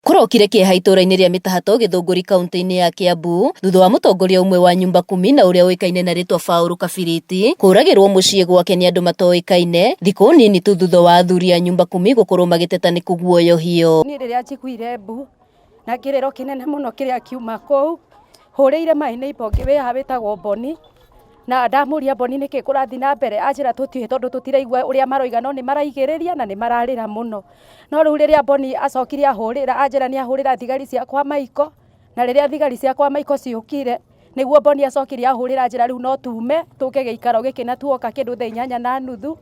Kurokire kieha itũra-inĩ rĩa Mĩtahatũ Gĩthũngũri kaunti-inĩ ya Kiambu thutha wa mũtongoria ũmwe wa nyumba kumi na ũrĩa ũĩkaine na rĩtwa Paul Kabiriti kũragĩrwo mũciĩ gwake nĩ andũ matoĩkaine thikũ nini tu thutha wa athuri a nyumba kumi gũkorwo magĩteta nĩ kũguoyohio. Niĩ rĩrĩa njiguire mbu na kĩrĩro kĩnene mũno kĩrĩa kiuma kũu hũrĩire maĩ ibonge wĩha wĩtagwo Boni na ndamũria Boni nĩkĩ kũrathi na mbere anjĩra tũtiũĩ tondũ tũtiraigua ũrĩa maroiga no nĩ maraigĩrĩria na nĩ mararĩra mũno. No rĩu rĩrĩa Boni acokire ahũrĩra anjĩra nĩ ahũrĩra thigari ciakwa maiko na rĩrĩa thigari ciakwa maiko ciũkire nĩguo Boni acokire ahũrĩra anjĩra rĩu no tume tũke gĩikaro gĩkĩ na tuoka kĩndũ thaa 8:30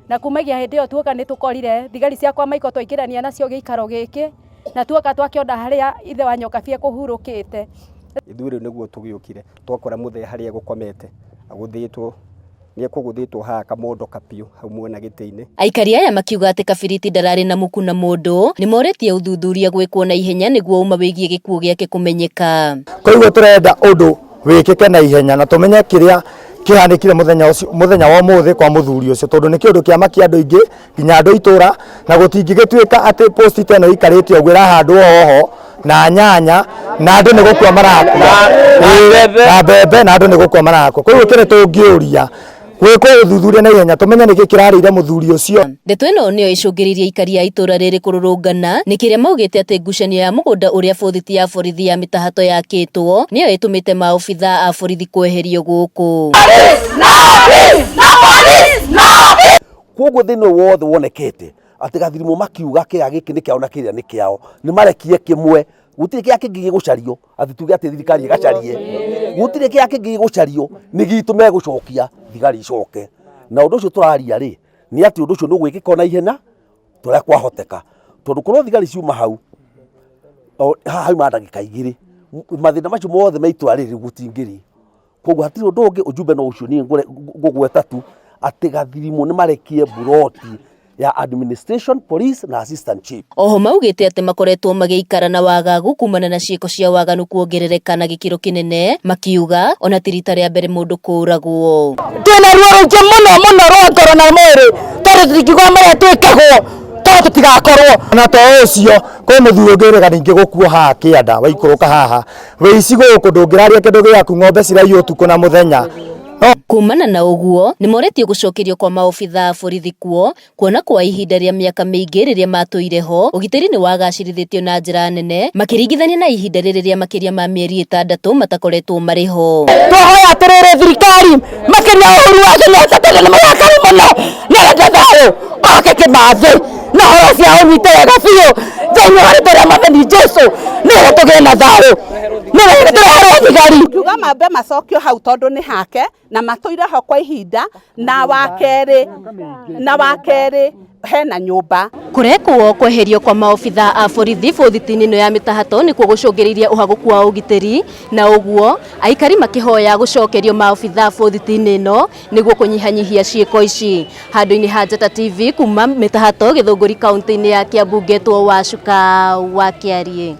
na kumagia hĩndĩ ĩyo tuoka nĩ tũkorire thigari ciakwa maiko twaingĩrania nacio gĩikaro gĩkĩ na tuoka twakĩona harĩa ithe wa Nyokabia kũhurũkĩte. Ithuĩ rĩu nĩguo tũgĩũkire twakora mũthee harĩa gũkomete agũthĩtwo nĩ kũgũthĩtwo haha kamondo kapiũ hau mwena gĩtĩ-inĩ. Aikari aya makiuga atĩ Kabiriti ndararĩ na mũku na mũndũ nĩ morĩtie ũthuthuria gwĩkwo na ihenya nĩguo uma wĩgiĩ gĩkuũ gĩake kũmenyeka. Koguo tũrenda ũndũ wĩkĩke na ihenya na tũmenye kĩrĩa kĩhanĩkire mũthenya wa ũmũthĩ kwa mũthuri ũcio tondũ nĩ kĩũndũ kĩamakia andũ aingĩ nginya andũ itũra na gũtingĩgĩtuĩka atĩ post ĩno ĩikarĩte ũguo ĩrahandwo hoho na nyanya na andũ nĩ gũkua marakua na mbembe na andũ nĩ gũkua marakua. Koguo kĩrĩa tũngĩũria gwĩkwo ũthuthuria na ihenya tũmenye nĩkĩ kĩrarĩire mũthuri ũcio. Ndeto ĩno nĩyo ĩcũngĩrĩirie aikari a itũra rĩrĩ kũrũrũngana nĩ kĩrĩa maugĩte atĩ ngucanio ya mũgũnda ũrĩa bũthiti ya borithi ya Mĩtahatũ yakĩtwo nĩyo ĩtũmĩte maobitha a borithi kweherio gũkũ. Koguo thĩinĩ wothe wonekete atĩ Gathirimo makiuga kĩya gĩkĩ nĩ kĩao na kĩrĩa nĩ kĩao nĩ marekie kĩmwe gũtirĩ kĩya kĩngĩ gĩgũcario atĩ tuge atĩ thirikari ĩgacarie gũtirĩ kĩya kĩngĩ gĩgũcario nĩ gitũ megũcokia thigari icoke na ũndũ ũcio tũraria rĩ nĩ atĩ ũndũ ũcio nĩ gwĩkĩka na ihenya tũrĩa kwahoteka tondũ korwo thigari ciuma hau hauma ndagĩka 2 mathĩna macio mothe ma itũra rĩrĩ gũtingĩrĩ. Koguo hatirĩ ũndũ ũngĩ ũjumbe no ũcio niĩ ngũgweta tu atĩ Gathirimo nĩ marekie buroti ya administration, police na assistant chief. Oho maugĩte atĩ makoretwo magĩikara na wagagu kumana na ciĩko cia waganu kuongerereka na gĩkĩro kĩnene makiuga ona ti rita rĩa mbere mũndũ kũragwo. Twĩna ruo rũingĩ mũno rwa ngoro na mwĩrĩ tondũ tũtingĩigua marĩa twĩkagwo tondũ tũtigakorwo na to ũcio kwĩ mũthuri ũngĩrĩga ningĩ gũkuo haha kĩanda waikũrũka haha wĩici gũkũ ndũngĩraria kĩndũ gĩaku ng'ombe ciraiywo ũtukũ na mũthenya. Kumana na ũguo nĩ moretio gũcokerio kwa maobitha a borithi kuo kuona kwa ihinda rĩa mĩaka mĩingĩ rĩrĩa matũire ho ũgitĩri nĩ wagacĩrithĩtio na njĩra nene makĩringithania na ihinda rĩrĩ rĩa makĩria ma mĩeri 6 matakoretwo marĩ ho. Twahoya atĩrĩrĩ thirikari makĩria ũhuru wa Kenyatta tondũ nĩ marakara mũno nĩ arenda thayũ oke Kĩmathi na horo cia ũnyite wega biũ thĩinĩ wa rĩtwa rĩa Mwathani Jesũ nĩguo tũgĩe na thayũ. Kiuga mambe macokio hau tondũ nĩ hake na matũire ho kwa ihinda na wakerĩ hena nyũmba. Kũrekwo kweherio kwa maobitha a borithi bũthiti-inĩ ĩno ya Mĩtahatũ nĩkuo gũcũngĩrĩirie ũhagũku wa ũgitĩri na ũguo aikari makĩhoya gũcokerio maobitha bũthiti-inĩ ĩno nĩguo kũnyihanyihia ciĩko ici. Handũ-inĩ ha Njata TV kuma Mĩtahatũ Gĩthũngũri kaunti-inĩ ya Kiambu ngetwo Wacuka wa Kĩarie.